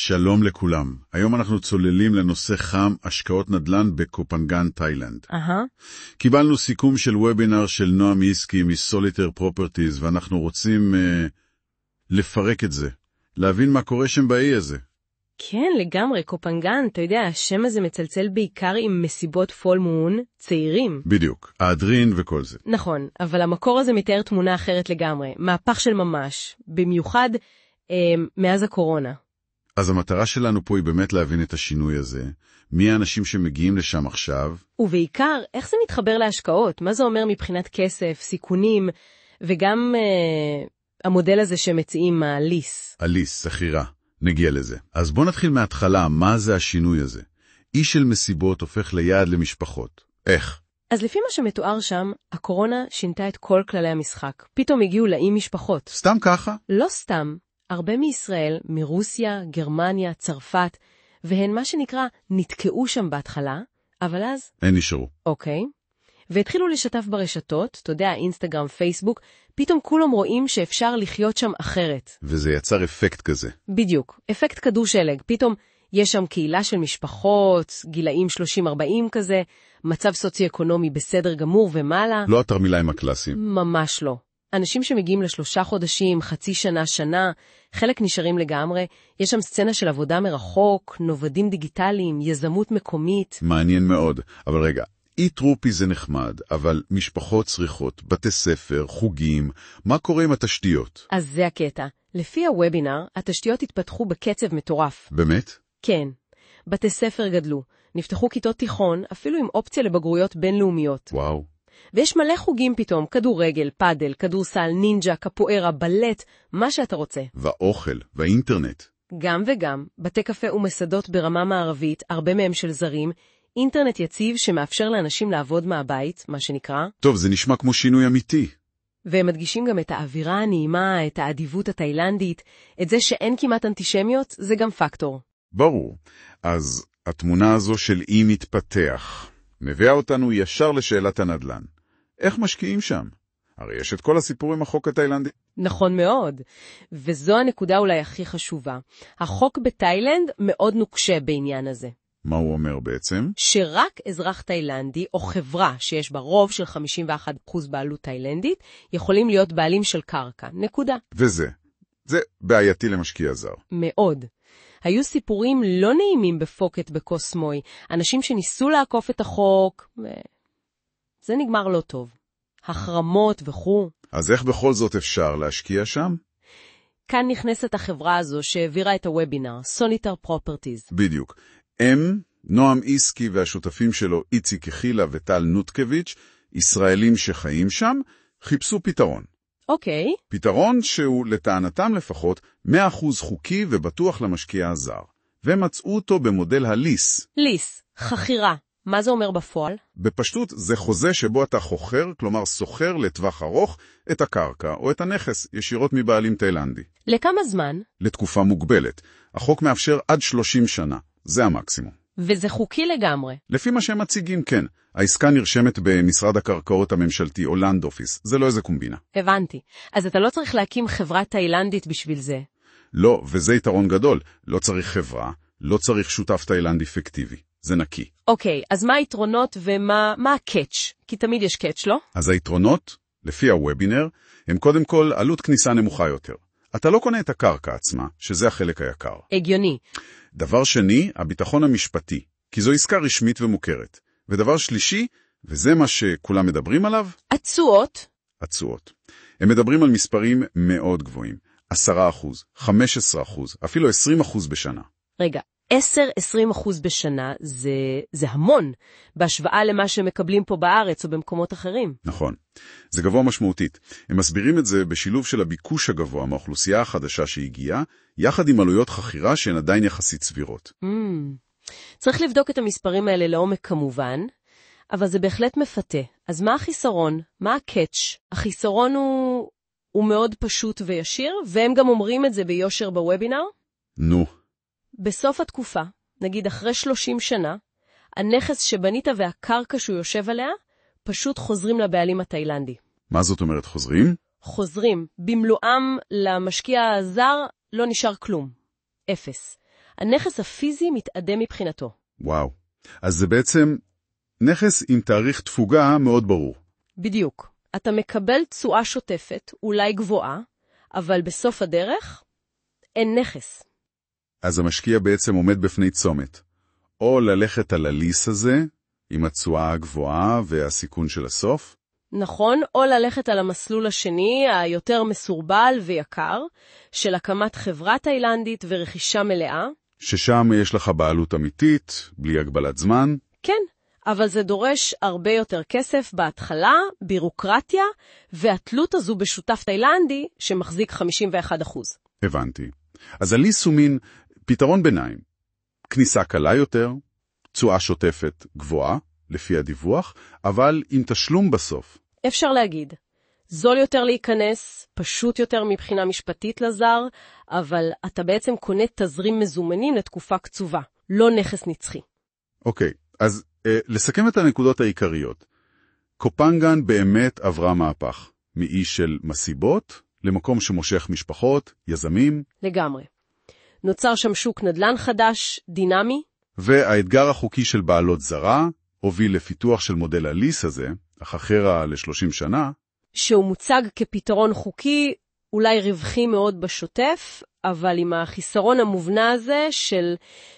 שלום לכולם. היום אנחנו צוללים לנושא חם, השקעות נדל"ן בקופנגן, תאילנד. קיבלנו סיכום של וובינר של נועם איסקי מסוליטר פרופרטיז, ואנחנו רוצים לפרק את זה, להבין מה קורה שם באי הזה. כן, לגמרי, קופנגן, אתה יודע, השם הזה מצלצל בעיקר עם מסיבות פול מון, צעירים. בדיוק, האדרין וכל זה. נכון, אבל המקור הזה מתאר תמונה אחרת לגמרי, מהפך של ממש, במיוחד מאז הקורונה. אז המטרה שלנו פה היא באמת להבין את השינוי הזה, מי האנשים שמגיעים לשם עכשיו. ובעיקר, איך זה מתחבר להשקעות? מה זה אומר מבחינת כסף, סיכונים, וגם המודל הזה שמציעים, הליס. הליס, שכירה. נגיע לזה. אז בוא נתחיל מההתחלה, מה זה השינוי הזה? אי של מסיבות הופך ליעד למשפחות. איך? אז לפי מה שמתואר שם, הקורונה שינתה את כל כללי המשחק. פתאום הגיעו לאי משפחות. סתם ככה? לא סתם. הרבה מישראל, מרוסיה, גרמניה, צרפת, והן מה שנקרא נתקעו שם בהתחלה, אבל אז... אין נשארו. אוקיי. והתחילו לשתף ברשתות, אתה יודע, אינסטגרם, פייסבוק, פתאום כולם רואים שאפשר לחיות שם אחרת. וזה יצר אפקט כזה. בדיוק, אפקט כדור שלג. פתאום יש שם קהילה של משפחות, גילאים 30-40 כזה, מצב סוציו-אקונומי בסדר גמור ומעלה. לא התרמילאים הקלאסיים. ממש לא. אנשים שמגיעים ל3 חודשים, חצי שנה, שנה, חלק נשארים לגמרי. יש שם סצנה של עבודה מרחוק, נובדים דיגיטליים, יזמות מקומית. מעניין מאוד. אבל רגע, אי טרופי זה נחמד, אבל משפחות צריכות, בתי ספר, חוגים, מה קורה עם התשתיות? אז זה הקטע. לפי הוובינר, התשתיות התפתחו בקצב מטורף. באמת? כן. בתי ספר גדלו. נפתחו כיתות תיכון, אפילו עם אופציה לבגרויות בינלאומיות. וואו. ויש מלא חוגים פתאום, כדורגל, פאדל, כדורסל, נינג'ה, קפוארה, בלט, מה שאתה רוצה. והאוכל, והאינטרנט. גם וגם, בתי קפה ומסעדות ברמה מערבית, הרבה מהם של זרים, אינטרנט יציב שמאפשר לאנשים לעבוד מהבית, מה שנקרא. טוב, זה נשמע כמו שינוי אמיתי. והם מדגישים גם את האווירה הנעימה, את האדיבות התאילנדית, את זה שאין כמעט אנטישמיות, זה גם פקטור. ברור. אז התמונה הזו של אי מתפתח מביאה אותנו ישר לשאלת הנדל"ן. איך משקיעים שם? הרי יש את כל הסיפור עם החוק התאילנדי. נכון מאוד. וזו הנקודה אולי הכי חשובה. החוק בתאילנד מאוד נוקשה בעניין הזה. מה הוא אומר בעצם? שרק אזרח תאילנדי או חברה שיש בה רוב של 51% בעלות תאילנדית, יכולים להיות בעלים של קרקע. נקודה. זה בעייתי למשקיע זר. מאוד. היו סיפורים לא נעימים בפוקט בקוסמוי, אנשים שניסו לעקוף את החוק, זה נגמר לא טוב. החרמות וכו'. אז איך בכל זאת אפשר להשקיע שם? כאן נכנסת החברה הזו שהעבירה את הוובינר, סוליטר פרופרטיז. בדיוק. נועם איסקי והשותפים שלו, איציק חילה וטל נוטקביץ', ישראלים שחיים שם, חיפשו פתרון. אוקיי. פתרון שהוא לטענתם לפחות 100% חוקי ובטוח למשקיע הזר. ומצאו אותו במודל הליס. ליס, חכירה. מה זה אומר בפועל? בפשטות זה חוזה שבו אתה חוכר, כלומר סוחר לטווח ארוך, את הקרקע או את הנכס ישירות מבעלים תאילנדי. לכמה זמן? לתקופה מוגבלת. החוק מאפשר עד 30 שנה. זה המקסימום. וזה חוקי לגמרי. לפי מה שהם מציגים, כן. העסקה נרשמת במשרד הקרקעות הממשלתי או לנד אופיס. זה לא איזה קומבינה. הבנתי. אז אתה לא צריך להקים חברה תאילנדית בשביל זה. לא, וזה יתרון גדול. לא צריך חברה, לא צריך שותף תאילנדי פיקטיבי. זה נקי. אוקיי, אז מה היתרונות ומה הקאץ'? כי תמיד יש קאץ', לא? אז היתרונות, לפי הוובינר, הם קודם כל עלות כניסה נמוכה יותר. אתה לא קונה את הקרקע עצמה, שזה החלק היקר. הגיוני. דבר שני, הביטחון המשפטי, כי זו עסקה רשמית ומוכרת. ודבר שלישי, וזה מה שכולם מדברים עליו, התשואות. הם מדברים על מספרים מאוד גבוהים. 10%, 15%, אפילו 20% בשנה. רגע, 10-20% בשנה זה המון, בהשוואה למה שמקבלים פה בארץ או במקומות אחרים. נכון. זה גבוה משמעותית. הם מסבירים את זה בשילוב של הביקוש הגבוה מהאוכלוסייה החדשה שהגיעה, יחד עם עלויות חכירה שהן עדיין יחסית סבירות. צריך לבדוק את המספרים האלה לעומק כמובן, אבל זה בהחלט מפתה. אז מה החיסרון? מה הקאץ'? החיסרון הוא מאוד פשוט וישיר, והם גם אומרים את זה ביושר בוובינר. נו. בסוף התקופה, נגיד אחרי 30 שנה, הנכס שבנית והקרקע שהוא יושב עליה, פשוט חוזרים לבעלים התאילנדי. מה זאת אומרת חוזרים? חוזרים. במלואם למשקיע הזר לא נשאר כלום. 0. הנכס הפיזי מתאדה מבחינתו. וואו. אז זה בעצם נכס עם תאריך תפוגה מאוד ברור. בדיוק. אתה מקבל תשואה שוטפת, אולי גבוהה, אבל בסוף הדרך אין נכס. אז המשקיע בעצם עומד בפני צומת. או ללכת על הליס הזה, עם התשואה הגבוהה והסיכון של הסוף. נכון, או ללכת על המסלול השני, היותר מסורבל ויקר, של הקמת חברה תאילנדית ורכישה מלאה. ששם יש לך בעלות אמיתית, בלי הגבלת זמן. כן, אבל זה דורש הרבה יותר כסף בהתחלה, בירוקרטיה, והתלות הזו בשותף תאילנדי שמחזיק 51%. הבנתי. אז הליס הוא מין פתרון ביניים. כניסה קלה יותר, תשואה שוטפת גבוהה, לפי הדיווח, אבל עם תשלום בסוף. אפשר להגיד, זול יותר להיכנס, פשוט יותר מבחינה משפטית לזר, אבל אתה בעצם קונה תזרים מזומנים לתקופה קצובה, לא נכס נצחי. אוקיי, אז לסכם את הנקודות העיקריות. קופנגן באמת עברה מהפך, מאי של מסיבות למקום שמושך משפחות, יזמים. לגמרי. נוצר שם שוק נדל"ן חדש, דינמי. והאתגר החוקי של בעלות זרה הוביל לפיתוח של מודל הליס הזה, החכרה ל-30 שנה. שהוא מוצג כפתרון חוקי, אולי רווחי מאוד בשוטף, אבל עם החיסרון המובנה הזה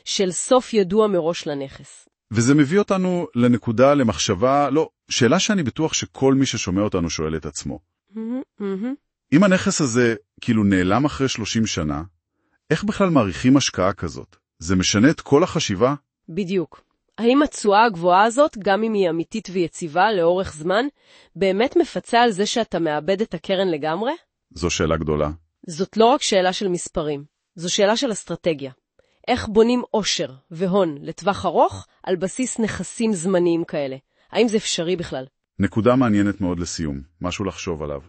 של סוף ידוע מראש לנכס. וזה מביא אותנו לנקודה, למחשבה, לא, שאלה שאני בטוח שכל מי ששומע אותנו שואל את עצמו. אם הנכס הזה כאילו נעלם אחרי 30 שנה, איך בכלל מעריכים השקעה כזאת? זה משנה את כל החשיבה? בדיוק. האם התשואה הגבוהה הזאת, גם אם היא אמיתית ויציבה לאורך זמן, באמת מפצה על זה שאתה מאבד את הקרן לגמרי? זו שאלה גדולה. זאת לא רק שאלה של מספרים, זו שאלה של אסטרטגיה. איך בונים עושר והון לטווח ארוך על בסיס נכסים זמניים כאלה? האם זה אפשרי בכלל? נקודה מעניינת מאוד לסיום, משהו לחשוב עליו.